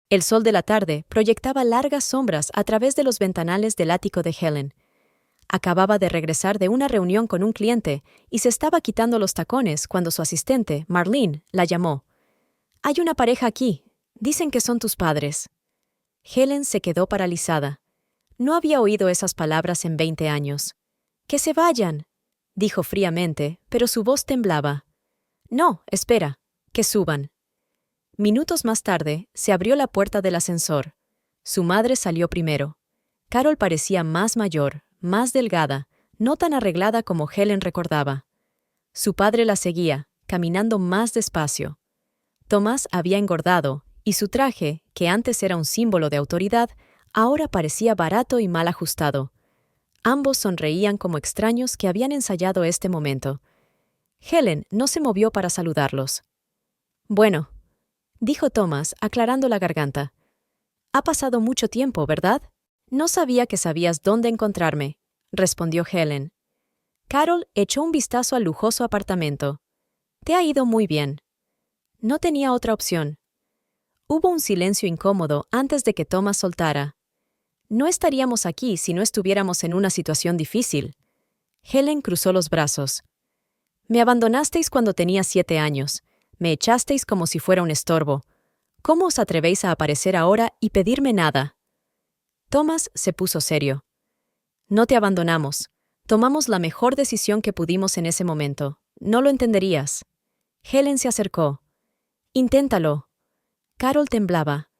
El sol de la tarde proyectaba largas sombras a través de los ventanales del ático de Helen. Acababa de regresar de una reunión con un cliente y se estaba quitando los tacones cuando su asistente, Marlene, la llamó. «Hay una pareja aquí. Dicen que son tus padres». Helen se quedó paralizada. No había oído esas palabras en 20 años. «¡Que se vayan!», dijo fríamente, pero su voz temblaba. «No, espera, que suban». Minutos más tarde, se abrió la puerta del ascensor. Su madre salió primero. Carol parecía más mayor, más delgada, no tan arreglada como Helen recordaba. Su padre la seguía, caminando más despacio. Thomas había engordado, y su traje, que antes era un símbolo de autoridad, ahora parecía barato y mal ajustado. Ambos sonreían como extraños que habían ensayado este momento. Helen no se movió para saludarlos. «Bueno», dijo Thomas, aclarando la garganta. «Ha pasado mucho tiempo, ¿verdad?» «No sabía que sabías dónde encontrarme», respondió Helen. Carol echó un vistazo al lujoso apartamento. «Te ha ido muy bien». No tenía otra opción. Hubo un silencio incómodo antes de que Thomas soltara. «No estaríamos aquí si no estuviéramos en una situación difícil». Helen cruzó los brazos. «Me abandonasteis cuando tenía 7 años. Me echasteis como si fuera un estorbo. ¿Cómo os atrevéis a aparecer ahora y pedirme nada?» Thomas se puso serio. «No te abandonamos. Tomamos la mejor decisión que pudimos en ese momento. No lo entenderías». Helen se acercó. «Inténtalo». Carol temblaba.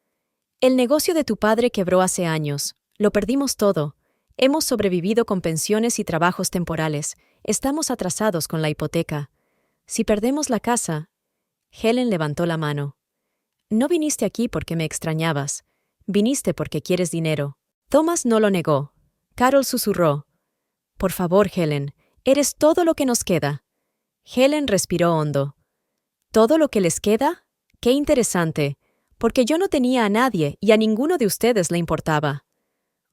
«El negocio de tu padre quebró hace años. Lo perdimos todo. Hemos sobrevivido con pensiones y trabajos temporales. Estamos atrasados con la hipoteca. Si perdemos la casa...» Helen levantó la mano. «No viniste aquí porque me extrañabas. Viniste porque quieres dinero». Thomas no lo negó. Carol susurró. «Por favor, Helen, eres todo lo que nos queda». Helen respiró hondo. «¿Todo lo que les queda? Qué interesante, porque yo no tenía a nadie y a ninguno de ustedes le importaba».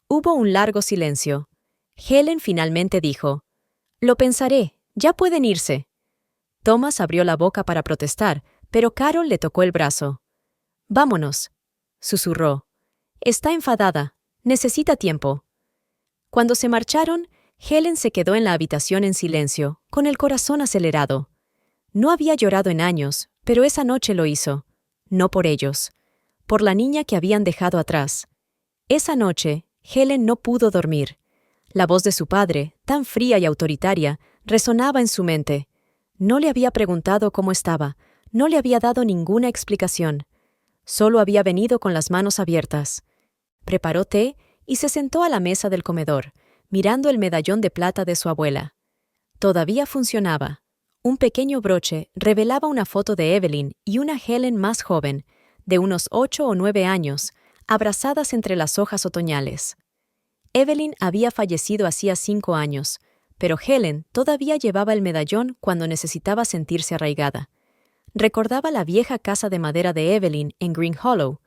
Hubo un largo silencio. Helen finalmente dijo. «Lo pensaré, ya pueden irse». Thomas abrió la boca para protestar, pero Carol le tocó el brazo. «Vámonos», susurró. «Está enfadada. Necesita tiempo». Cuando se marcharon, Helen se quedó en la habitación en silencio, con el corazón acelerado. No había llorado en años, pero esa noche lo hizo. No por ellos. Por la niña que habían dejado atrás. Esa noche, Helen no pudo dormir. La voz de su padre, tan fría y autoritaria, resonaba en su mente. No le había preguntado cómo estaba, no le había dado ninguna explicación. Solo había venido con las manos abiertas. Preparó té y se sentó a la mesa del comedor, mirando el medallón de plata de su abuela. Todavía funcionaba. Un pequeño broche revelaba una foto de Evelyn y una Helen más joven, de unos 8 o 9 años, abrazadas entre las hojas otoñales. Evelyn había fallecido hacía 5 años, pero Helen todavía llevaba el medallón cuando necesitaba sentirse arraigada. Recordaba la vieja casa de madera de Evelyn en Green Hollow.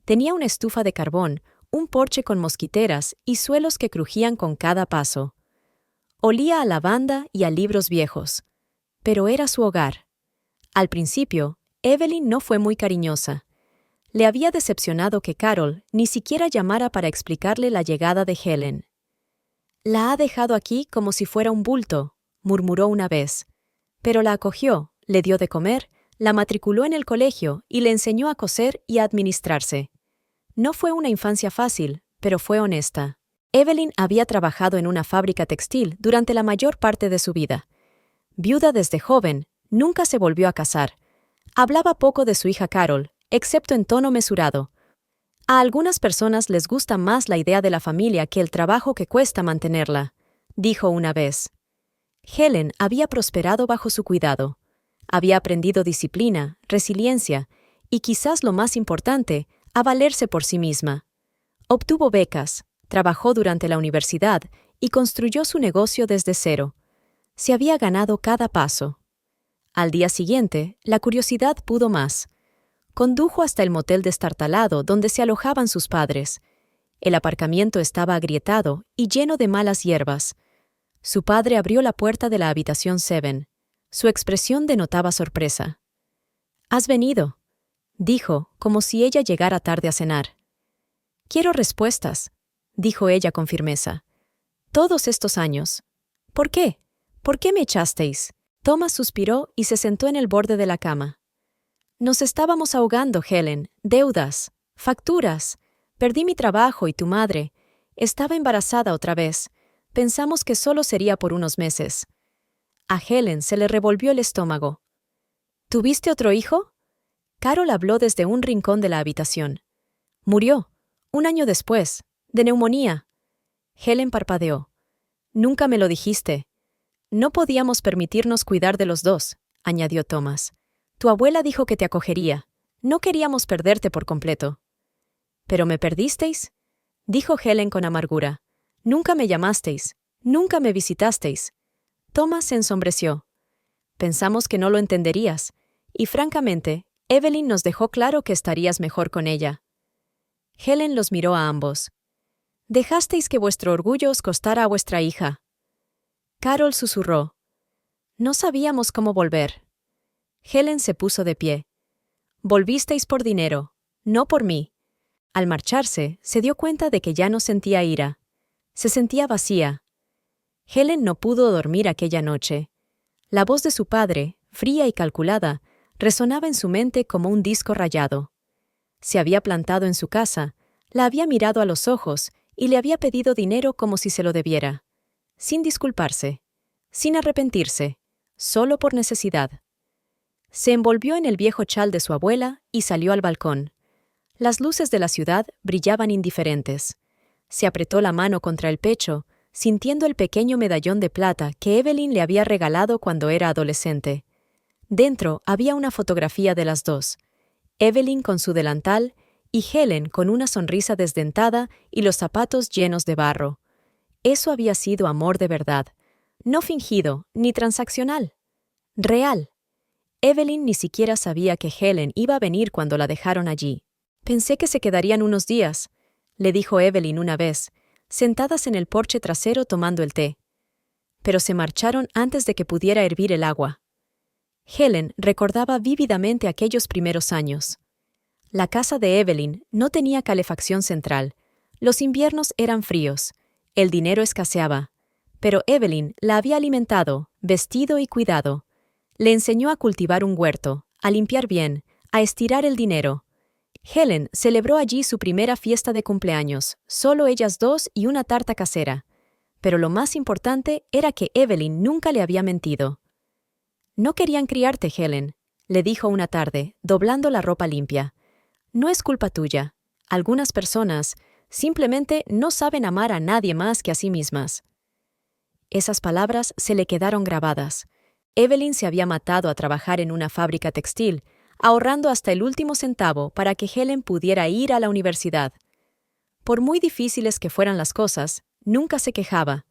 Tenía una estufa de carbón, un porche con mosquiteras y suelos que crujían con cada paso. Olía a lavanda y a libros viejos, pero era su hogar. Al principio, Evelyn no fue muy cariñosa. Le había decepcionado que Carol ni siquiera llamara para explicarle la llegada de Helen. «La ha dejado aquí como si fuera un bulto», murmuró una vez. Pero la acogió, le dio de comer, la matriculó en el colegio y le enseñó a coser y a administrarse. No fue una infancia fácil, pero fue honesta. Evelyn había trabajado en una fábrica textil durante la mayor parte de su vida. Viuda desde joven, nunca se volvió a casar. Hablaba poco de su hija Carol, excepto en tono mesurado. A algunas personas les gusta más la idea de la familia que el trabajo que cuesta mantenerla, dijo una vez. Helen había prosperado bajo su cuidado. Había aprendido disciplina, resiliencia y, quizás lo más importante, a valerse por sí misma. Obtuvo becas, trabajó durante la universidad y construyó su negocio desde cero. Se había ganado cada paso. Al día siguiente, la curiosidad pudo más. Condujo hasta el motel destartalado donde se alojaban sus padres. El aparcamiento estaba agrietado y lleno de malas hierbas. Su padre abrió la puerta de la habitación 7. Su expresión denotaba sorpresa. «¿Has venido?». dijo, como si ella llegara tarde a cenar. Quiero respuestas, dijo ella con firmeza. Todos estos años. ¿Por qué? ¿Por qué me echasteis? Thomas suspiró y se sentó en el borde de la cama. Nos estábamos ahogando, Helen. Deudas, facturas. Perdí mi trabajo y tu madre. Estaba embarazada otra vez. Pensamos que solo sería por unos meses. A Helen se le revolvió el estómago. ¿Tuviste otro hijo? Carol habló desde un rincón de la habitación. Murió, 1 año después, de neumonía. Helen parpadeó. Nunca me lo dijiste. No podíamos permitirnos cuidar de los dos, añadió Thomas. Tu abuela dijo que te acogería. No queríamos perderte por completo. ¿Pero me perdisteis? Dijo Helen con amargura. Nunca me llamasteis. Nunca me visitasteis. Thomas se ensombreció. Pensamos que no lo entenderías, y francamente, Evelyn nos dejó claro que estarías mejor con ella. Helen los miró a ambos. Dejasteis que vuestro orgullo os costara a vuestra hija. Carol susurró. No sabíamos cómo volver. Helen se puso de pie. Volvisteis por dinero, no por mí. Al marcharse, se dio cuenta de que ya no sentía ira. Se sentía vacía. Helen no pudo dormir aquella noche. La voz de su padre, fría y calculada, resonaba en su mente como un disco rayado. Se había plantado en su casa, la había mirado a los ojos y le había pedido dinero como si se lo debiera. Sin disculparse, sin arrepentirse, solo por necesidad. Se envolvió en el viejo chal de su abuela y salió al balcón. Las luces de la ciudad brillaban indiferentes. Se apretó la mano contra el pecho, sintiendo el pequeño medallón de plata que Evelyn le había regalado cuando era adolescente. Dentro había una fotografía de las dos, Evelyn con su delantal y Helen con una sonrisa desdentada y los zapatos llenos de barro. Eso había sido amor de verdad, no fingido ni transaccional. Real. Evelyn ni siquiera sabía que Helen iba a venir cuando la dejaron allí. Pensé que se quedarían unos días, le dijo Evelyn una vez, sentadas en el porche trasero tomando el té. Pero se marcharon antes de que pudiera hervir el agua. Helen recordaba vívidamente aquellos primeros años. La casa de Evelyn no tenía calefacción central, los inviernos eran fríos, el dinero escaseaba, pero Evelyn la había alimentado, vestido y cuidado. Le enseñó a cultivar un huerto, a limpiar bien, a estirar el dinero. Helen celebró allí su primera fiesta de cumpleaños, solo ellas dos y una tarta casera. Pero lo más importante era que Evelyn nunca le había mentido. No querían criarte, Helen, le dijo una tarde, doblando la ropa limpia. No es culpa tuya. Algunas personas simplemente no saben amar a nadie más que a sí mismas. Esas palabras se le quedaron grabadas. Evelyn se había matado a trabajar en una fábrica textil, ahorrando hasta el último centavo para que Helen pudiera ir a la universidad. Por muy difíciles que fueran las cosas, nunca se quejaba.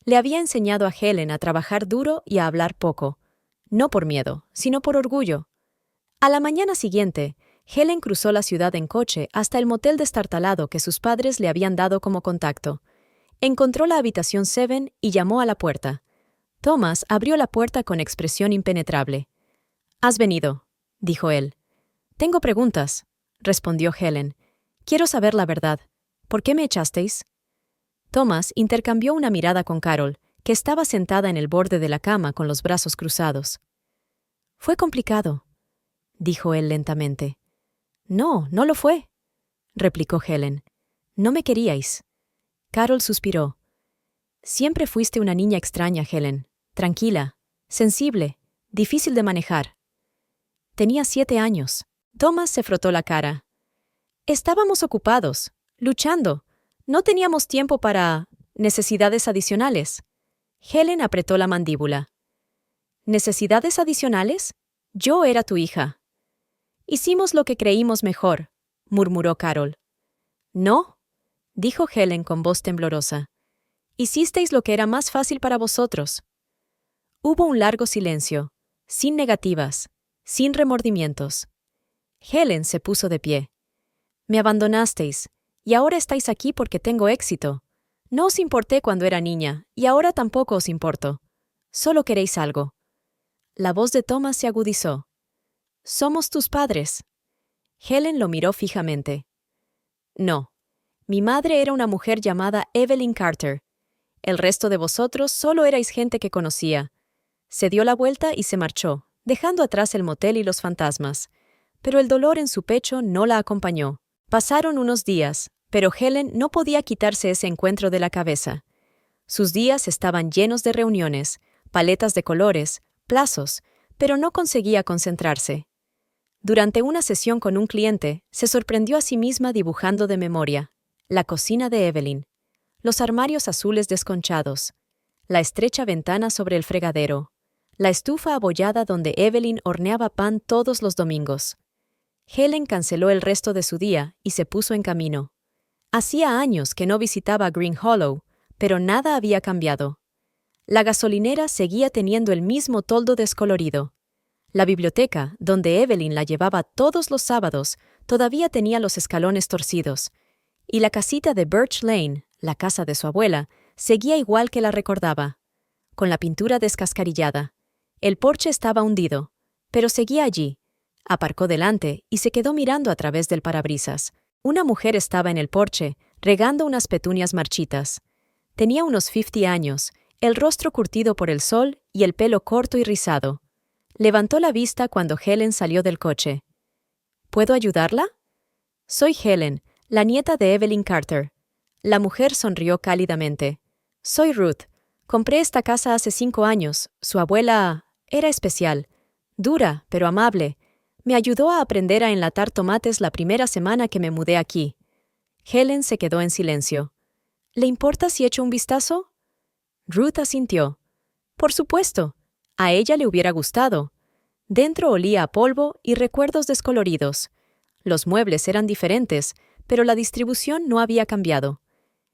Le había enseñado a Helen a trabajar duro y a hablar poco. No por miedo, sino por orgullo. A la mañana siguiente, Helen cruzó la ciudad en coche hasta el motel destartalado que sus padres le habían dado como contacto. Encontró la habitación 7 y llamó a la puerta. Thomas abrió la puerta con expresión impenetrable. «Has venido», dijo él. «Tengo preguntas», respondió Helen. «Quiero saber la verdad. ¿Por qué me echasteis?» Thomas intercambió una mirada con Carol, que estaba sentada en el borde de la cama con los brazos cruzados. «Fue complicado», dijo él lentamente. «No, no lo fue», replicó Helen. «No me queríais». Carol suspiró. «Siempre fuiste una niña extraña, Helen. Tranquila, sensible, difícil de manejar». Tenía 7 años. Thomas se frotó la cara. «Estábamos ocupados, luchando. No teníamos tiempo para necesidades adicionales». Helen apretó la mandíbula. «¿Necesidades adicionales? Yo era tu hija». «Hicimos lo que creímos mejor», murmuró Carol. «No», dijo Helen con voz temblorosa. «Hicisteis lo que era más fácil para vosotros». Hubo un largo silencio, sin negativas, sin remordimientos. Helen se puso de pie. «Me abandonasteis, y ahora estáis aquí porque tengo éxito. No os importé cuando era niña, y ahora tampoco os importo. Solo queréis algo». La voz de Thomas se agudizó. «Somos tus padres». Helen lo miró fijamente. No. Mi madre era una mujer llamada Evelyn Carter. El resto de vosotros solo erais gente que conocía. Se dio la vuelta y se marchó, dejando atrás el motel y los fantasmas. Pero el dolor en su pecho no la acompañó. Pasaron unos días, pero Helen no podía quitarse ese encuentro de la cabeza. Sus días estaban llenos de reuniones, paletas de colores, plazos, pero no conseguía concentrarse. Durante una sesión con un cliente, se sorprendió a sí misma dibujando de memoria la cocina de Evelyn, los armarios azules desconchados, la estrecha ventana sobre el fregadero, la estufa abollada donde Evelyn horneaba pan todos los domingos. Helen canceló el resto de su día y se puso en camino. Hacía años que no visitaba Green Hollow, pero nada había cambiado. La gasolinera seguía teniendo el mismo toldo descolorido. La biblioteca, donde Evelyn la llevaba todos los sábados, todavía tenía los escalones torcidos. Y la casita de Birch Lane, la casa de su abuela, seguía igual que la recordaba, con la pintura descascarillada. El porche estaba hundido, pero seguía allí. Aparcó delante y se quedó mirando a través del parabrisas. Una mujer estaba en el porche, regando unas petunias marchitas. Tenía unos 50 años, el rostro curtido por el sol y el pelo corto y rizado. Levantó la vista cuando Helen salió del coche. ¿Puedo ayudarla? Soy Helen, la nieta de Evelyn Carter. La mujer sonrió cálidamente. Soy Ruth. Compré esta casa hace 5 años. Su abuela era especial, dura, pero amable. Me ayudó a aprender a enlatar tomates la primera semana que me mudé aquí. Helen se quedó en silencio. ¿Le importa si echo un vistazo? Ruth asintió. Por supuesto. A ella le hubiera gustado. Dentro olía a polvo y recuerdos descoloridos. Los muebles eran diferentes, pero la distribución no había cambiado.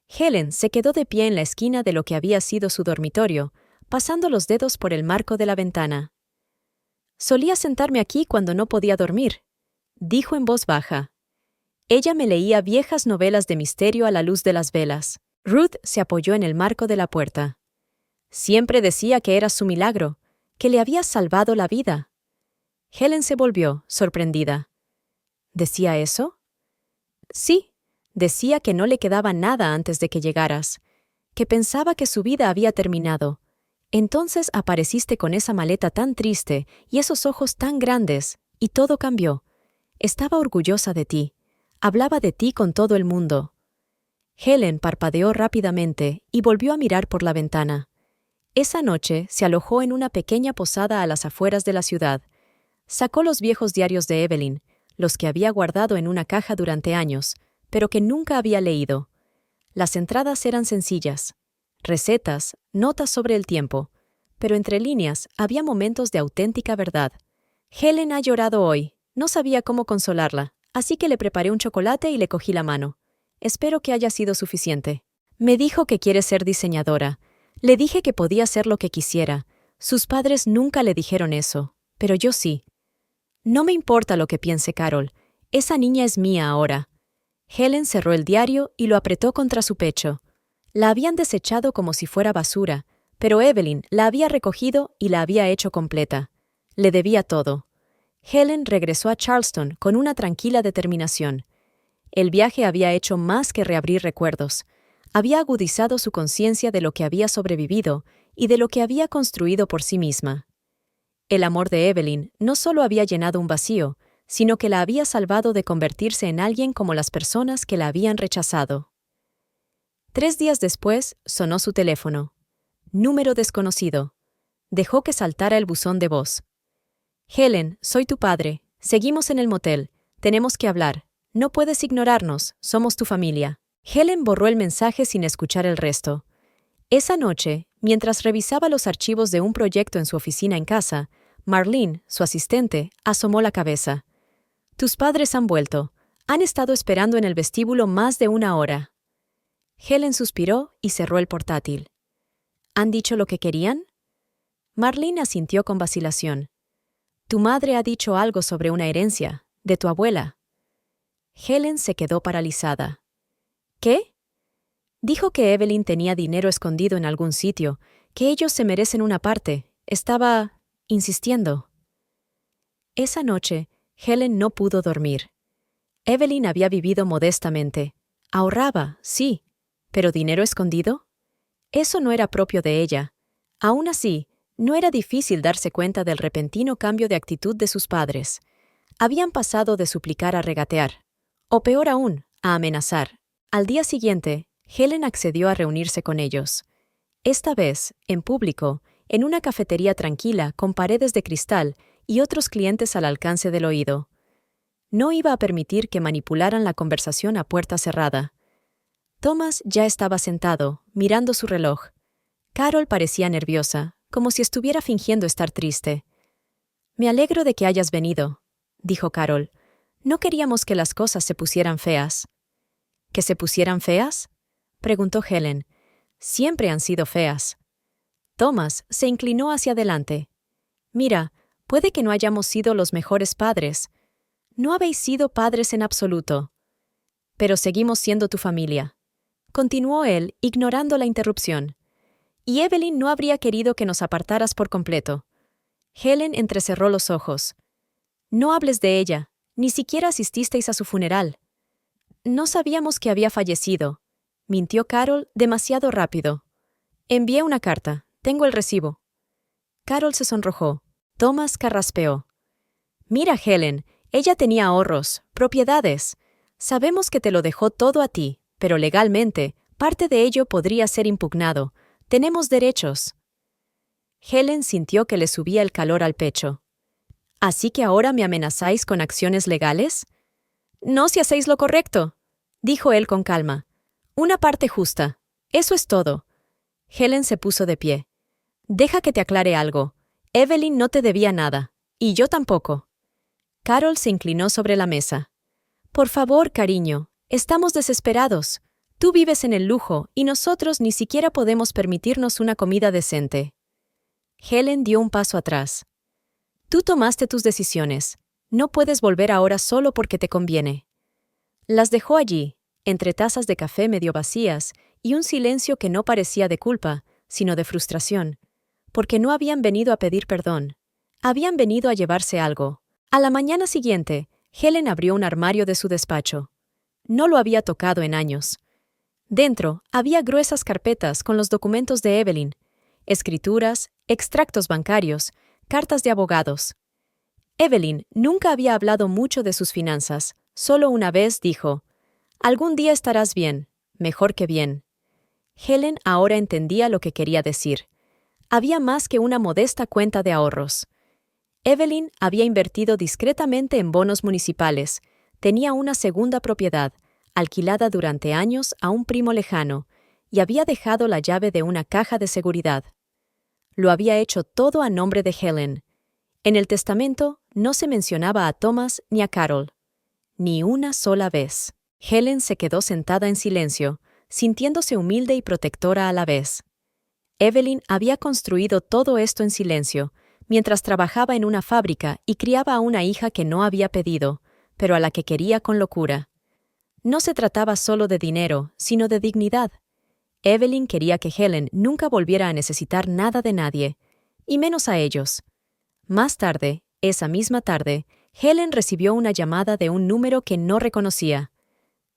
Helen se quedó de pie en la esquina de lo que había sido su dormitorio, pasando los dedos por el marco de la ventana. Solía sentarme aquí cuando no podía dormir, dijo en voz baja. Ella me leía viejas novelas de misterio a la luz de las velas. Ruth se apoyó en el marco de la puerta. Siempre decía que era su milagro, que le había salvado la vida. Helen se volvió, sorprendida. ¿Decía eso? Sí, decía que no le quedaba nada antes de que llegaras, que pensaba que su vida había terminado. Entonces apareciste con esa maleta tan triste y esos ojos tan grandes, y todo cambió. Estaba orgullosa de ti. Hablaba de ti con todo el mundo. Helen parpadeó rápidamente y volvió a mirar por la ventana. Esa noche se alojó en una pequeña posada a las afueras de la ciudad. Sacó los viejos diarios de Evelyn, los que había guardado en una caja durante años, pero que nunca había leído. Las entradas eran sencillas. Recetas, notas sobre el tiempo, pero entre líneas había momentos de auténtica verdad. Helen ha llorado hoy. No sabía cómo consolarla, así que le preparé un chocolate y le cogí la mano. Espero que haya sido suficiente. Me dijo que quiere ser diseñadora. Le dije que podía hacer lo que quisiera. Sus padres nunca le dijeron eso, pero yo sí. No me importa lo que piense Carol. Esa niña es mía ahora. Helen cerró el diario y lo apretó contra su pecho. La habían desechado como si fuera basura, pero Evelyn la había recogido y la había hecho completa. Le debía todo. Helen regresó a Charleston con una tranquila determinación. El viaje había hecho más que reabrir recuerdos. Había agudizado su conciencia de lo que había sobrevivido y de lo que había construido por sí misma. El amor de Evelyn no solo había llenado un vacío, sino que la había salvado de convertirse en alguien como las personas que la habían rechazado. 3 días después, sonó su teléfono. Número desconocido. Dejó que saltara el buzón de voz. Helen, soy tu padre. Seguimos en el motel. Tenemos que hablar. No puedes ignorarnos. Somos tu familia. Helen borró el mensaje sin escuchar el resto. Esa noche, mientras revisaba los archivos de un proyecto en su oficina en casa, Marlene, su asistente, asomó la cabeza. Tus padres han vuelto. Han estado esperando en el vestíbulo más de 1 hora. Helen suspiró y cerró el portátil. ¿Han dicho lo que querían? Marlene asintió con vacilación. Tu madre ha dicho algo sobre una herencia, de tu abuela. Helen se quedó paralizada. ¿Qué? Dijo que Evelyn tenía dinero escondido en algún sitio, que ellos se merecen una parte. Estaba insistiendo. Esa noche, Helen no pudo dormir. Evelyn había vivido modestamente. Ahorraba, sí, pero ¿dinero escondido? Eso no era propio de ella. Aún así, no era difícil darse cuenta del repentino cambio de actitud de sus padres. Habían pasado de suplicar a regatear, o peor aún, a amenazar. Al día siguiente, Helen accedió a reunirse con ellos. Esta vez, en público, en una cafetería tranquila con paredes de cristal y otros clientes al alcance del oído. No iba a permitir que manipularan la conversación a puerta cerrada. Thomas ya estaba sentado, mirando su reloj. Carol parecía nerviosa, como si estuviera fingiendo estar triste. «Me alegro de que hayas venido», dijo Carol. «No queríamos que las cosas se pusieran feas». ¿Que se pusieran feas?, preguntó Helen. «Siempre han sido feas». Thomas se inclinó hacia adelante. «Mira, puede que no hayamos sido los mejores padres. No habéis sido padres en absoluto. Pero seguimos siendo tu familia», continuó él, ignorando la interrupción. «Y Evelyn no habría querido que nos apartaras por completo». Helen entrecerró los ojos. «No hables de ella. Ni siquiera asististeis a su funeral». «No sabíamos que había fallecido», mintió Carol demasiado rápido. «Envié una carta. Tengo el recibo». Carol se sonrojó. Thomas carraspeó. «Mira, Helen, ella tenía ahorros, propiedades. Sabemos que te lo dejó todo a ti, pero legalmente, parte de ello podría ser impugnado. Tenemos derechos». Helen sintió que le subía el calor al pecho. «¿Así que ahora me amenazáis con acciones legales?» «No si hacéis lo correcto», dijo él con calma. «Una parte justa. Eso es todo». Helen se puso de pie. «Deja que te aclare algo. Evelyn no te debía nada. Y yo tampoco». Carol se inclinó sobre la mesa. «Por favor, cariño, estamos desesperados. Tú vives en el lujo y nosotros ni siquiera podemos permitirnos una comida decente». Helen dio un paso atrás. «Tú tomaste tus decisiones. No puedes volver ahora solo porque te conviene». Las dejó allí, entre tazas de café medio vacías y un silencio que no parecía de culpa, sino de frustración, porque no habían venido a pedir perdón. Habían venido a llevarse algo. A la mañana siguiente, Helen abrió un armario de su despacho. No lo había tocado en años. Dentro había gruesas carpetas con los documentos de Evelyn, escrituras, extractos bancarios, cartas de abogados. Evelyn nunca había hablado mucho de sus finanzas. Solo una vez dijo: «Algún día estarás bien, mejor que bien». Helen ahora entendía lo que quería decir. Había más que una modesta cuenta de ahorros. Evelyn había invertido discretamente en bonos municipales, tenía una segunda propiedad, alquilada durante años a un primo lejano, y había dejado la llave de una caja de seguridad. Lo había hecho todo a nombre de Helen. En el testamento no se mencionaba a Thomas ni a Carol. Ni una sola vez. Helen se quedó sentada en silencio, sintiéndose humilde y protectora a la vez. Evelyn había construido todo esto en silencio, mientras trabajaba en una fábrica y criaba a una hija que no había pedido, pero a la que quería con locura. No se trataba solo de dinero, sino de dignidad. Evelyn quería que Helen nunca volviera a necesitar nada de nadie, y menos a ellos. Más tarde, esa misma tarde, Helen recibió una llamada de un número que no reconocía.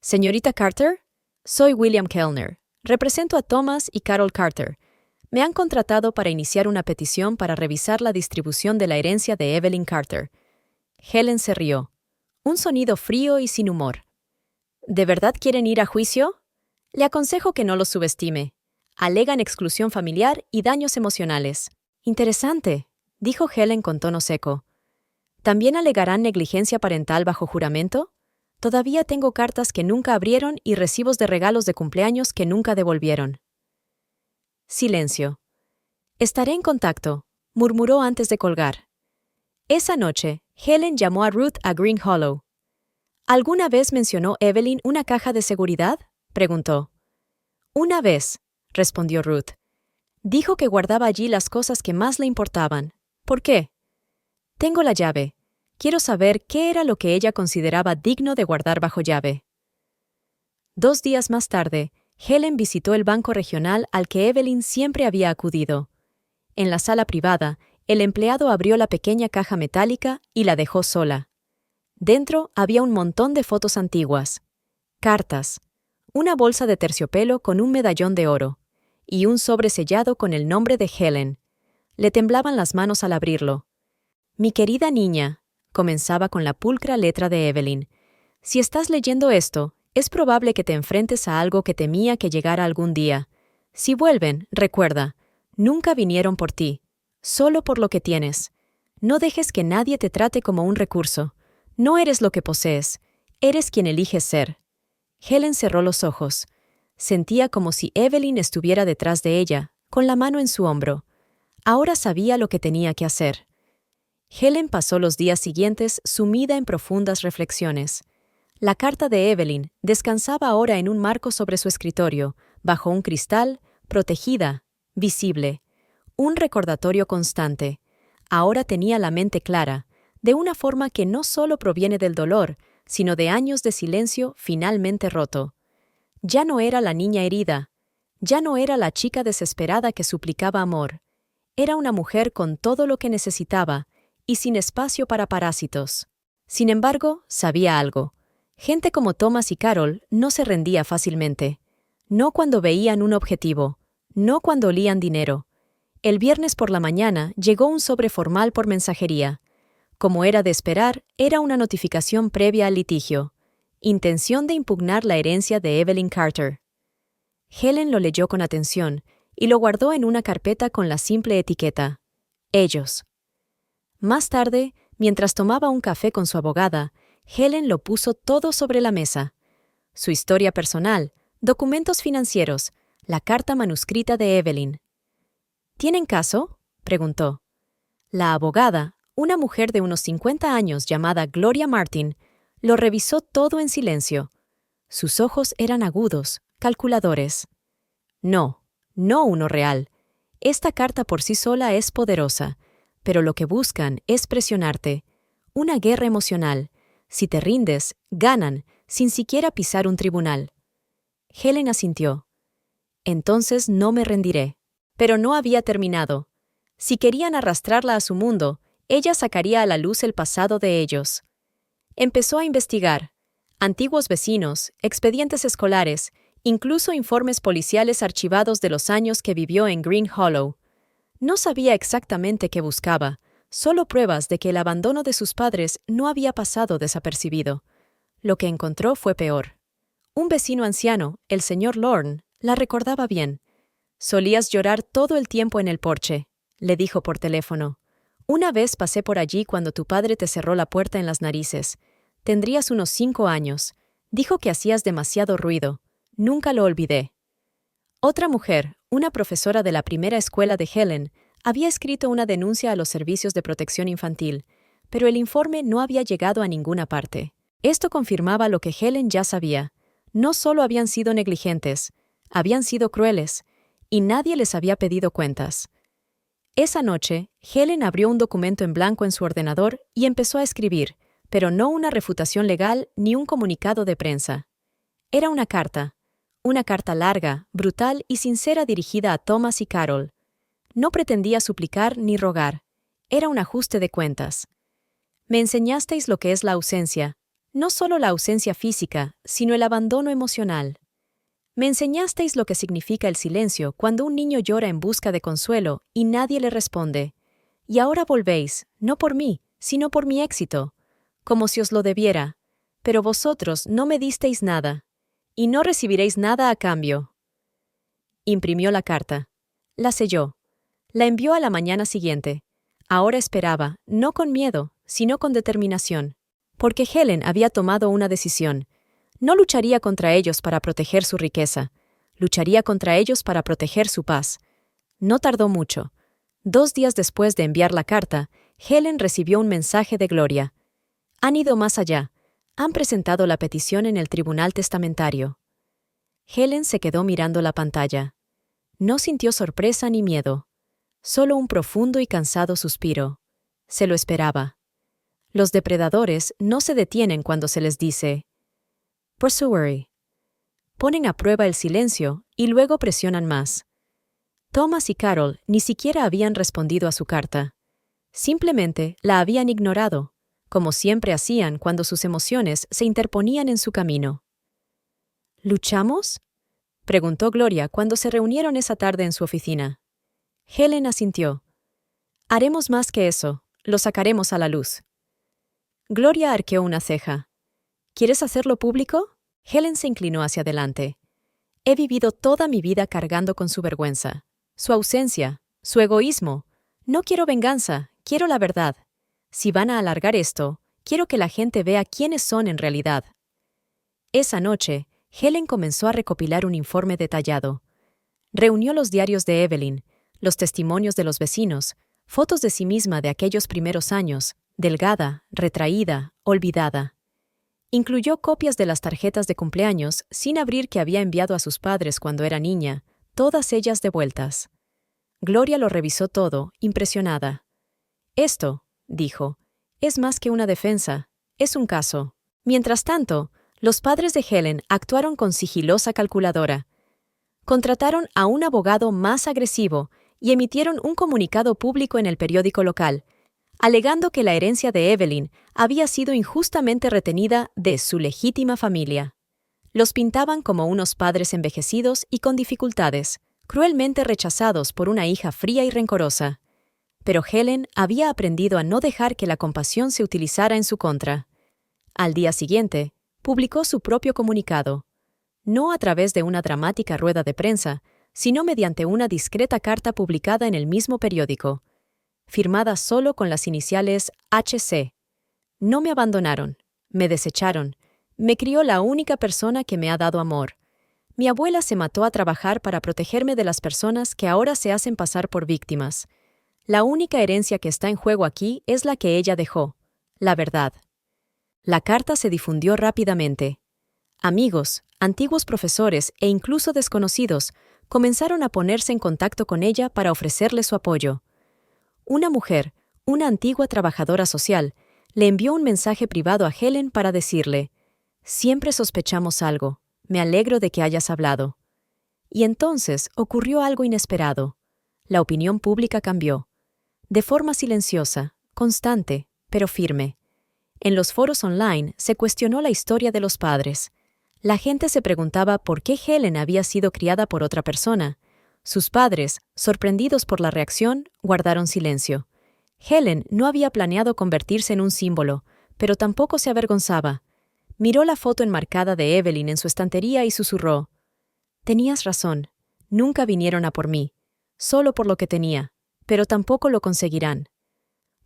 «Señorita Carter, soy William Kellner. Represento a Thomas y Carol Carter. Me han contratado para iniciar una petición para revisar la distribución de la herencia de Evelyn Carter». Helen se rió. Un sonido frío y sin humor. «¿De verdad quieren ir a juicio? Le aconsejo que no los subestime. Alegan exclusión familiar y daños emocionales». «Interesante», dijo Helen con tono seco. «¿También alegarán negligencia parental bajo juramento? Todavía tengo cartas que nunca abrieron y recibos de regalos de cumpleaños que nunca devolvieron». Silencio. «Estaré en contacto», murmuró antes de colgar. Esa noche, Helen llamó a Ruth a Green Hollow. «¿Alguna vez mencionó Evelyn una caja de seguridad?», preguntó. «Una vez», respondió Ruth. «Dijo que guardaba allí las cosas que más le importaban. ¿Por qué?» «Tengo la llave. Quiero saber qué era lo que ella consideraba digno de guardar bajo llave». 2 días más tarde, Helen visitó el banco regional al que Evelyn siempre había acudido. En la sala privada, el empleado abrió la pequeña caja metálica y la dejó sola. Dentro había un montón de fotos antiguas, cartas, una bolsa de terciopelo con un medallón de oro y un sobre sellado con el nombre de Helen. Le temblaban las manos al abrirlo. «Mi querida niña», comenzaba con la pulcra letra de Evelyn, «si estás leyendo esto, es probable que te enfrentes a algo que temía que llegara algún día. Si vuelven, recuerda, nunca vinieron por ti, solo por lo que tienes. No dejes que nadie te trate como un recurso. No eres lo que posees, eres quien eliges ser». Helen cerró los ojos. Sentía como si Evelyn estuviera detrás de ella, con la mano en su hombro. Ahora sabía lo que tenía que hacer. Helen pasó los días siguientes sumida en profundas reflexiones. La carta de Evelyn descansaba ahora en un marco sobre su escritorio, bajo un cristal, protegida, visible. Un recordatorio constante. Ahora tenía la mente clara, de una forma que no solo proviene del dolor, sino de años de silencio finalmente roto. Ya no era la niña herida, ya no era la chica desesperada que suplicaba amor. Era una mujer con todo lo que necesitaba y sin espacio para parásitos. Sin embargo, sabía algo. Gente como Thomas y Carol no se rendía fácilmente. No cuando veían un objetivo, no cuando olían dinero. El viernes por la mañana llegó un sobre formal por mensajería. Como era de esperar, era una notificación previa al litigio. Intención de impugnar la herencia de Evelyn Carter. Helen lo leyó con atención y lo guardó en una carpeta con la simple etiqueta: ellos. Más tarde, mientras tomaba un café con su abogada, Helen lo puso todo sobre la mesa. Su historia personal, documentos financieros, la carta manuscrita de Evelyn. ¿Tienen caso?, preguntó. La abogada, una mujer de unos 50 años llamada Gloria Martin, lo revisó todo en silencio. Sus ojos eran agudos, calculadores. No uno real. Esta carta por sí sola es poderosa, pero lo que buscan es presionarte. Una guerra emocional. Si te rindes, ganan, sin siquiera pisar un tribunal. Helen asintió. Entonces no me rendiré. Pero no había terminado. Si querían arrastrarla a su mundo, ella sacaría a la luz el pasado de ellos. Empezó a investigar. Antiguos vecinos, expedientes escolares, incluso informes policiales archivados de los años que vivió en Green Hollow. No sabía exactamente qué buscaba, solo pruebas de que el abandono de sus padres no había pasado desapercibido. Lo que encontró fue peor. Un vecino anciano, el señor Lorne, la recordaba bien. «Solías llorar todo el tiempo en el porche», le dijo por teléfono. «Una vez pasé por allí cuando tu padre te cerró la puerta en las narices. Tendrías unos 5 años. Dijo que hacías demasiado ruido. Nunca lo olvidé». Otra mujer, una profesora de la primera escuela de Helen, había escrito una denuncia a los servicios de protección infantil, pero el informe no había llegado a ninguna parte. Esto confirmaba lo que Helen ya sabía. No solo habían sido negligentes, habían sido crueles, y nadie les había pedido cuentas. Esa noche, Helen abrió un documento en blanco en su ordenador y empezó a escribir, pero no una refutación legal ni un comunicado de prensa. Era una carta larga, brutal y sincera dirigida a Thomas y Carol. No pretendía suplicar ni rogar. Era un ajuste de cuentas. «Me enseñasteis lo que es la ausencia, no solo la ausencia física, sino el abandono emocional. Me enseñasteis lo que significa el silencio cuando un niño llora en busca de consuelo y nadie le responde. Y ahora volvéis, no por mí, sino por mi éxito, como si os lo debiera. Pero vosotros no me disteis nada, y no recibiréis nada a cambio». Imprimió la carta. La selló. La envió a la mañana siguiente. Ahora esperaba, no con miedo, sino con determinación. Porque Helen había tomado una decisión. No lucharía contra ellos para proteger su riqueza. Lucharía contra ellos para proteger su paz. No tardó mucho. 2 días después de enviar la carta, Helen recibió un mensaje de Gloria. Han ido más allá. Han presentado la petición en el tribunal testamentario. Helen se quedó mirando la pantalla. No sintió sorpresa ni miedo. Solo un profundo y cansado suspiro. Se lo esperaba. Los depredadores no se detienen cuando se les dice «Pursuery». Ponen a prueba el silencio y luego presionan más. Thomas y Carol ni siquiera habían respondido a su carta. Simplemente la habían ignorado. como siempre hacían cuando sus emociones se interponían en su camino. ¿Luchamos?, preguntó Gloria cuando se reunieron esa tarde en su oficina. Helen asintió. Haremos más que eso, lo sacaremos a la luz. Gloria arqueó una ceja. ¿Quieres hacerlo público? Helen se inclinó hacia adelante. He vivido toda mi vida cargando con su vergüenza, su ausencia, su egoísmo. No quiero venganza, quiero la verdad. Si van a alargar esto, quiero que la gente vea quiénes son en realidad. Esa noche, Helen comenzó a recopilar un informe detallado. Reunió los diarios de Evelyn, los testimonios de los vecinos, fotos de sí misma de aquellos primeros años, delgada, retraída, olvidada. Incluyó copias de las tarjetas de cumpleaños sin abrir que había enviado a sus padres cuando era niña, todas ellas devueltas. Gloria lo revisó todo, impresionada. Esto, dijo, es más que una defensa, es un caso. Mientras tanto, los padres de Helen actuaron con sigilosa calculadora. Contrataron a un abogado más agresivo y emitieron un comunicado público en el periódico local, alegando que la herencia de Evelyn había sido injustamente retenida de su legítima familia. Los pintaban como unos padres envejecidos y con dificultades, cruelmente rechazados por una hija fría y rencorosa. Pero Helen había aprendido a no dejar que la compasión se utilizara en su contra. Al día siguiente, publicó su propio comunicado, no a través de una dramática rueda de prensa, sino mediante una discreta carta publicada en el mismo periódico, firmada solo con las iniciales HC. No me abandonaron, me desecharon, me crió la única persona que me ha dado amor. Mi abuela se mató a trabajar para protegerme de las personas que ahora se hacen pasar por víctimas. La única herencia que está en juego aquí es la que ella dejó, la verdad. La carta se difundió rápidamente. Amigos, antiguos profesores e incluso desconocidos comenzaron a ponerse en contacto con ella para ofrecerle su apoyo. Una mujer, una antigua trabajadora social, le envió un mensaje privado a Helen para decirle: «Siempre sospechamos algo. Me alegro de que hayas hablado». Y entonces ocurrió algo inesperado. La opinión pública cambió. De forma silenciosa, constante, pero firme. En los foros online se cuestionó la historia de los padres. La gente se preguntaba por qué Helen había sido criada por otra persona. Sus padres, sorprendidos por la reacción, guardaron silencio. Helen no había planeado convertirse en un símbolo, pero tampoco se avergonzaba. Miró la foto enmarcada de Evelyn en su estantería y susurró: «Tenías razón. Nunca vinieron a por mí. Solo por lo que tenía, pero tampoco lo conseguirán».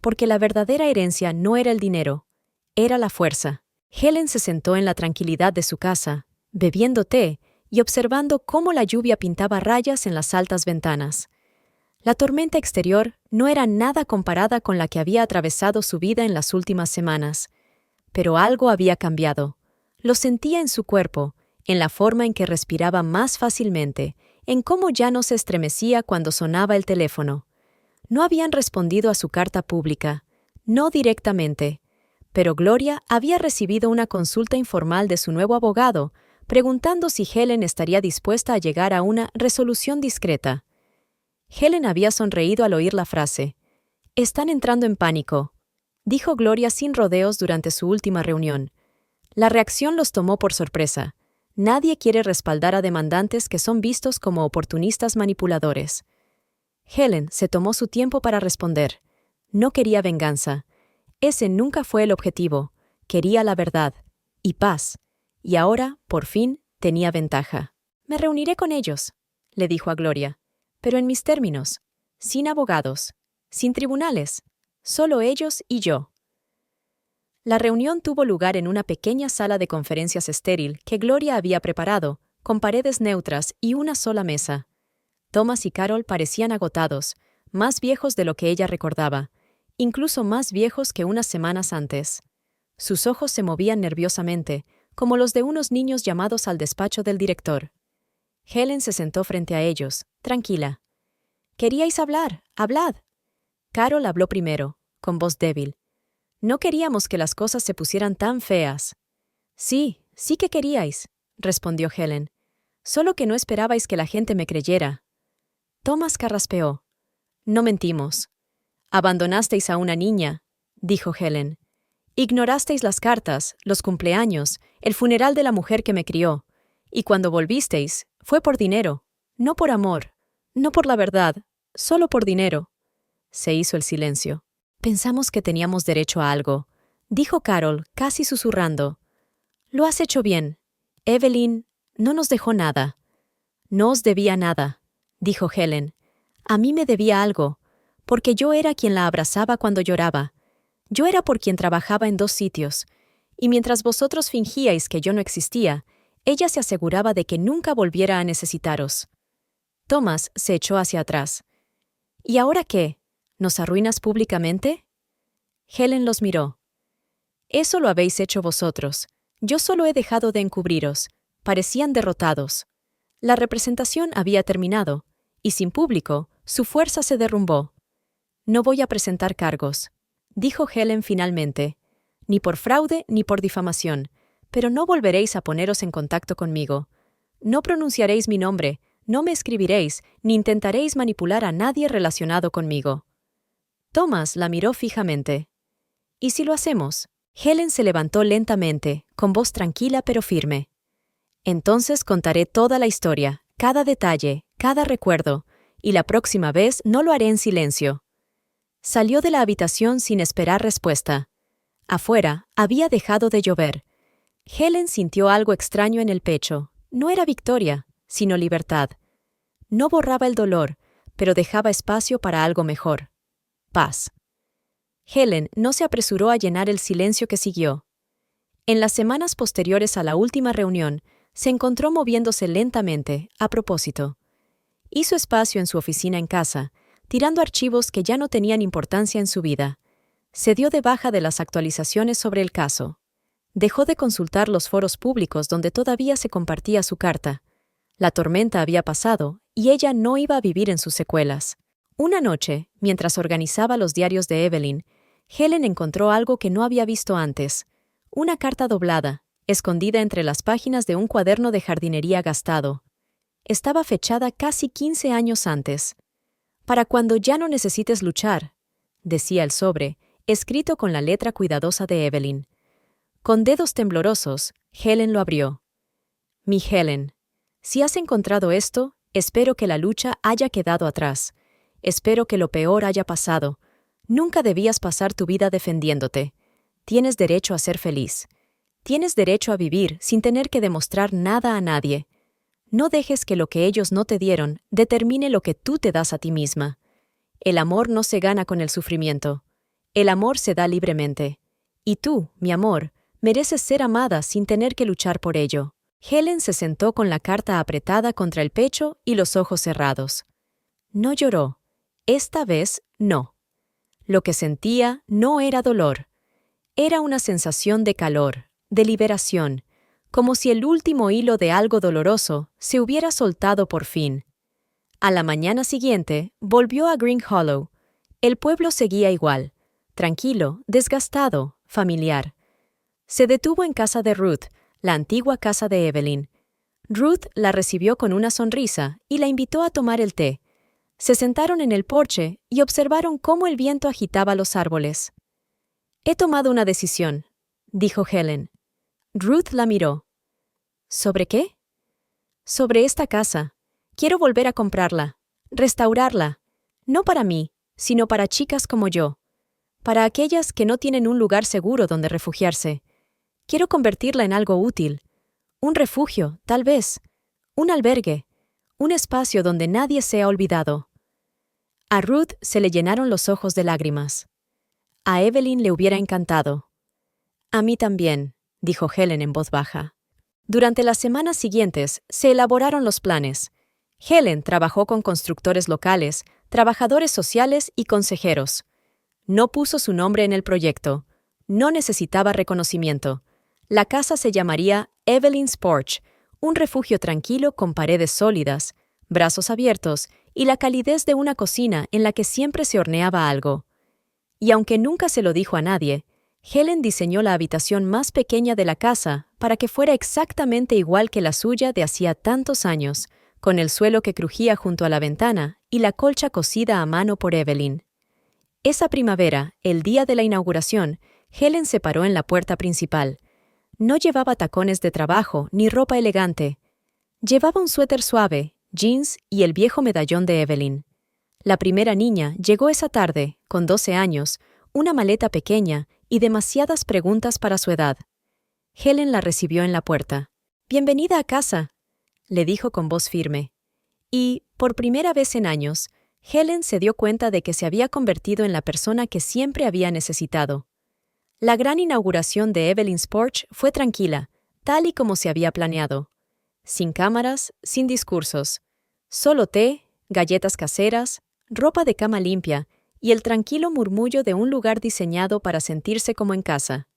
Porque la verdadera herencia no era el dinero, era la fuerza. Helen se sentó en la tranquilidad de su casa, bebiendo té y observando cómo la lluvia pintaba rayas en las altas ventanas. La tormenta exterior no era nada comparada con la que había atravesado su vida en las últimas semanas. Pero algo había cambiado. Lo sentía en su cuerpo, en la forma en que respiraba más fácilmente, en cómo ya no se estremecía cuando sonaba el teléfono. No habían respondido a su carta pública, no directamente, pero Gloria había recibido una consulta informal de su nuevo abogado, preguntando si Helen estaría dispuesta a llegar a una resolución discreta. Helen había sonreído al oír la frase. «Están entrando en pánico», dijo Gloria sin rodeos durante su última reunión. La reacción los tomó por sorpresa. Nadie quiere respaldar a demandantes que son vistos como oportunistas manipuladores. Helen se tomó su tiempo para responder. No quería venganza. Ese nunca fue el objetivo. Quería la verdad y paz. Y ahora, por fin, tenía ventaja. «Me reuniré con ellos», le dijo a Gloria, «pero en mis términos, sin abogados, sin tribunales, solo ellos y yo». La reunión tuvo lugar en una pequeña sala de conferencias estéril que Gloria había preparado, con paredes neutras y una sola mesa. Thomas y Carol parecían agotados, más viejos de lo que ella recordaba, incluso más viejos que unas semanas antes. Sus ojos se movían nerviosamente, como los de unos niños llamados al despacho del director. Helen se sentó frente a ellos, tranquila. «Queríais hablar, hablad». Carol habló primero, con voz débil. «No queríamos que las cosas se pusieran tan feas». «Sí, sí que queríais», respondió Helen. «Solo que no esperabais que la gente me creyera». Thomas carraspeó. «No mentimos. Abandonasteis a una niña», dijo Helen. Ignorasteis las cartas, los cumpleaños, el funeral de la mujer que me crió. Y cuando volvisteis, fue por dinero, no por amor, no por la verdad, solo por dinero. Se hizo el silencio. Pensamos que teníamos derecho a algo, dijo Carol, casi susurrando. Lo has hecho bien. Evelyn no nos dejó nada. No os debía nada, dijo Helen. A mí me debía algo, porque yo era quien la abrazaba cuando lloraba. Yo era por quien trabajaba en 2 sitios, y mientras vosotros fingíais que yo no existía, ella se aseguraba de que nunca volviera a necesitaros. Thomas se echó hacia atrás. ¿Y ahora qué? ¿Nos arruinas públicamente? Helen los miró. Eso lo habéis hecho vosotros. Yo solo he dejado de encubriros. Parecían derrotados. La representación había terminado, y sin público, su fuerza se derrumbó. No voy a presentar cargos, dijo Helen finalmente, ni por fraude ni por difamación, pero no volveréis a poneros en contacto conmigo. No pronunciaréis mi nombre, no me escribiréis, ni intentaréis manipular a nadie relacionado conmigo. Thomas la miró fijamente. ¿Y si lo hacemos? Helen se levantó lentamente, con voz tranquila pero firme. Entonces contaré toda la historia, cada detalle, cada recuerdo, y la próxima vez no lo haré en silencio. Salió de la habitación sin esperar respuesta. Afuera había dejado de llover. Helen sintió algo extraño en el pecho. No era victoria, sino libertad. No borraba el dolor, pero dejaba espacio para algo mejor. Paz. Helen no se apresuró a llenar el silencio que siguió. En las semanas posteriores a la última reunión, se encontró moviéndose lentamente, a propósito. Hizo espacio en su oficina en casa, tirando archivos que ya no tenían importancia en su vida. Se dio de baja de las actualizaciones sobre el caso. Dejó de consultar los foros públicos donde todavía se compartía su carta. La tormenta había pasado, y ella no iba a vivir en sus secuelas. Una noche, mientras organizaba los diarios de Evelyn, Helen encontró algo que no había visto antes. Una carta doblada, escondida entre las páginas de un cuaderno de jardinería gastado. Estaba fechada casi 15 años antes. «Para cuando ya no necesites luchar», decía el sobre, escrito con la letra cuidadosa de Evelyn. Con dedos temblorosos, Helen lo abrió. «Mi Helen, si has encontrado esto, espero que la lucha haya quedado atrás. Espero que lo peor haya pasado. Nunca debías pasar tu vida defendiéndote. Tienes derecho a ser feliz. Tienes derecho a vivir sin tener que demostrar nada a nadie. No dejes que lo que ellos no te dieron determine lo que tú te das a ti misma. El amor no se gana con el sufrimiento. El amor se da libremente. Y tú, mi amor, mereces ser amada sin tener que luchar por ello». Helen se sentó con la carta apretada contra el pecho y los ojos cerrados. No lloró. Esta vez no. Lo que sentía no era dolor. Era una sensación de calor, de liberación, como si el último hilo de algo doloroso se hubiera soltado por fin. A la mañana siguiente, volvió a Green Hollow. El pueblo seguía igual, tranquilo, desgastado, familiar. Se detuvo en casa de Ruth, la antigua casa de Evelyn. Ruth la recibió con una sonrisa y la invitó a tomar el té. Se sentaron en el porche y observaron cómo el viento agitaba los árboles. «He tomado una decisión», dijo Helen. Ruth la miró. «¿Sobre qué?» «Sobre esta casa. Quiero volver a comprarla, restaurarla, no para mí, sino para chicas como yo, para aquellas que no tienen un lugar seguro donde refugiarse. Quiero convertirla en algo útil, un refugio, tal vez, un albergue, un espacio donde nadie sea olvidado». A Ruth se le llenaron los ojos de lágrimas. A Evelyn le hubiera encantado. «A mí también», dijo Helen en voz baja. Durante las semanas siguientes se elaboraron los planes. Helen trabajó con constructores locales, trabajadores sociales y consejeros. No puso su nombre en el proyecto. No necesitaba reconocimiento. La casa se llamaría Evelyn's Porch, un refugio tranquilo con paredes sólidas, brazos abiertos y la calidez de una cocina en la que siempre se horneaba algo. Y aunque nunca se lo dijo a nadie, Helen diseñó la habitación más pequeña de la casa para que fuera exactamente igual que la suya de hacía tantos años, con el suelo que crujía junto a la ventana y la colcha cosida a mano por Evelyn. Esa primavera, el día de la inauguración, Helen se paró en la puerta principal. No llevaba tacones de trabajo ni ropa elegante. Llevaba un suéter suave, jeans y el viejo medallón de Evelyn. La primera niña llegó esa tarde, con 12 años, una maleta pequeña y demasiadas preguntas para su edad. Helen la recibió en la puerta. «Bienvenida a casa», le dijo con voz firme. Y, por primera vez en años, Helen se dio cuenta de que se había convertido en la persona que siempre había necesitado. La gran inauguración de Evelyn's Porch fue tranquila, tal y como se había planeado. Sin cámaras, sin discursos. Solo té, galletas caseras, ropa de cama limpia y el tranquilo murmullo de un lugar diseñado para sentirse como en casa.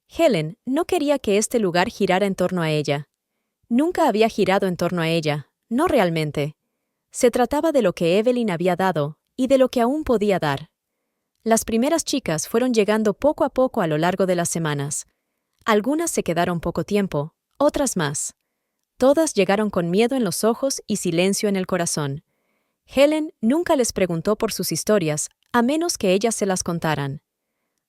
Helen no quería que este lugar girara en torno a ella. Nunca había girado en torno a ella, no realmente. Se trataba de lo que Evelyn había dado y de lo que aún podía dar. Las primeras chicas fueron llegando poco a poco a lo largo de las semanas. Algunas se quedaron poco tiempo, otras más. Todas llegaron con miedo en los ojos y silencio en el corazón. Helen nunca les preguntó por sus historias, a menos que ellas se las contaran.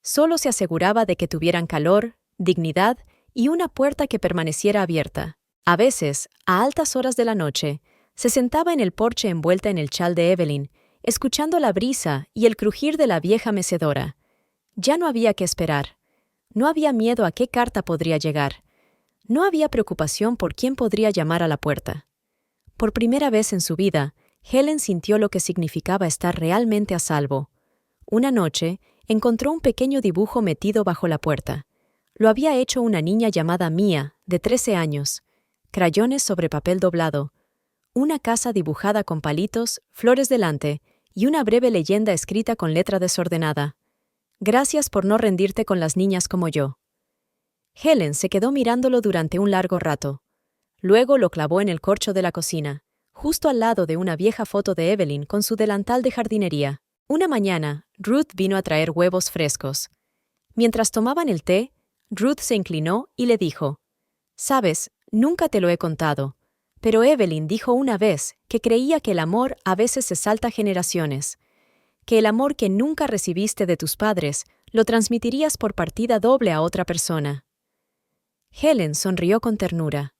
Solo se aseguraba de que tuvieran calor, dignidad y una puerta que permaneciera abierta. A veces, a altas horas de la noche, se sentaba en el porche envuelta en el chal de Evelyn, escuchando la brisa y el crujir de la vieja mecedora. Ya no había que esperar. No había miedo a qué carta podría llegar. No había preocupación por quién podría llamar a la puerta. Por primera vez en su vida, Helen sintió lo que significaba estar realmente a salvo. Una noche, encontró un pequeño dibujo metido bajo la puerta. Lo había hecho una niña llamada Mia, de 13 años. Crayones sobre papel doblado. Una casa dibujada con palitos, flores delante, y una breve leyenda escrita con letra desordenada. «Gracias por no rendirte con las niñas como yo». Helen se quedó mirándolo durante un largo rato. Luego lo clavó en el corcho de la cocina, justo al lado de una vieja foto de Evelyn con su delantal de jardinería. Una mañana, Ruth vino a traer huevos frescos. Mientras tomaban el té, Ruth se inclinó y le dijo: «Sabes, nunca te lo he contado, pero Evelyn dijo una vez que creía que el amor a veces se salta generaciones, que el amor que nunca recibiste de tus padres lo transmitirías por partida doble a otra persona». Helen sonrió con ternura.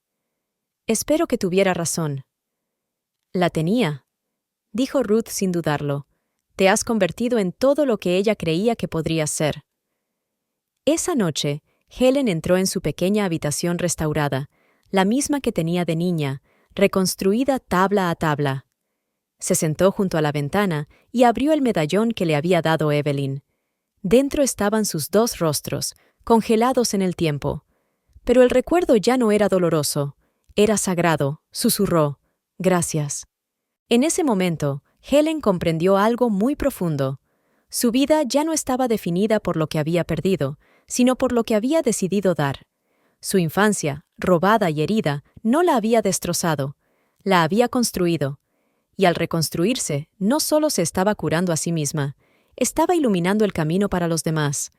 «Espero que tuviera razón». «La tenía», dijo Ruth sin dudarlo. «Te has convertido en todo lo que ella creía que podrías ser». Esa noche, Helen entró en su pequeña habitación restaurada, la misma que tenía de niña, reconstruida tabla a tabla. Se sentó junto a la ventana y abrió el medallón que le había dado Evelyn. Dentro estaban sus dos rostros, congelados en el tiempo. Pero el recuerdo ya no era doloroso, era sagrado, susurró: «Gracias». En ese momento, Helen comprendió algo muy profundo. Su vida ya no estaba definida por lo que había perdido, sino por lo que había decidido dar. Su infancia, robada y herida, no la había destrozado, la había construido. Y al reconstruirse, no solo se estaba curando a sí misma, estaba iluminando el camino para los demás.